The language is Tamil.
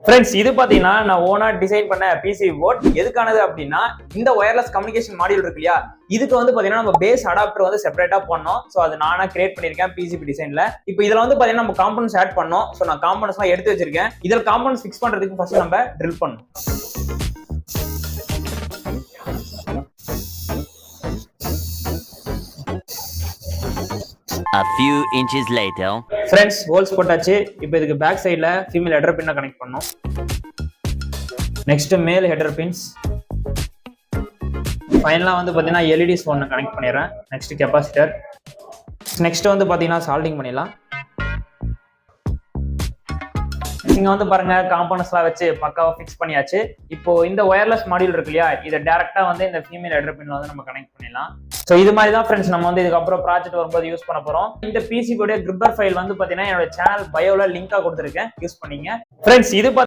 ஃப்ரெண்ட்ஸ், இது பாத்தீங்கன்னா நான் ஓனா டிசைன் பண்ண பிசி போர்ட். எதுக்கானது அப்படின்னா, இந்த ஒயர்லெஸ் கம்யூனிகேஷன் மாடியூல் இருக்கு இல்லையா, இதுக்கு வந்து பாத்தீங்கன்னா நம்ம பேஸ் அடாப்டர் வந்து செப்பரேட்டா பண்ணோம். ஸோ அது நானா கிரியேட் பண்ணிருக்கேன் பிசிபி டிசைன்ல. இப்போ இதுல வந்து பாத்தீங்கன்னா நம்ம காம்பனன்ஸ் ஆட் பண்ணோம். ஸோ நான் காம்பனன்ஸ் எல்லாம் எடுத்து வச்சிருக்கேன். இதுல காம்பனன்ஸ் ஃபிக்ஸ் பண்றதுக்கு ஃபர்ஸ்ட் நம்ம ட்ரில் பண்ணணும். A few inches later. Friends, holes போட்டாச்சு. இப்போ இதுக்கு பேக் சைடுல ஃபீமேல் ஹெடர் பின்னை கனெக்ட் பண்ணோம். நெக்ஸ்ட் மேல் ஹெடர் பின்ஸ். ஃபைனலா வந்து பாத்தீங்கன்னா எல்இடிஸ் ஒன்று கனெக்ட் பண்ணிடுறேன். Next capacitor. நெக்ஸ்ட் வந்து பாத்தீங்கன்னா சால்டிங் பண்ணிடலாம். இங்க வந்து பாருங்க, காம்பனன்ஸ்லாம் வச்சு பக்காவா ஃபிக்ஸ் பண்ணியாச்சு. இப்போ இந்த ஒயர்லெஸ் மாடியூல் இருக்கு இல்லையா, இதை டைரக்டா வந்து இந்த ஃபீமேல் ஹெடர் பின்ல வந்து நம்ம கனெக்ட் பண்ணிடலாம். ஸோ இது மாதிரி தான் ஃப்ரெண்ட்ஸ் நம்ம வந்து இதுக்கப்புறம் ப்ராஜெக்ட் வரும்போது யூஸ் பண்ண போறோம். இந்த பிசிபியோட கிரிப்பர் ஃபைல் வந்து பாத்தீங்கன்னா என்னோட சேனல் பயோல லிங்கா கொடுத்துருக்கேன், யூஸ் பண்ணீங்க ஃப்ரெண்ட்ஸ். இது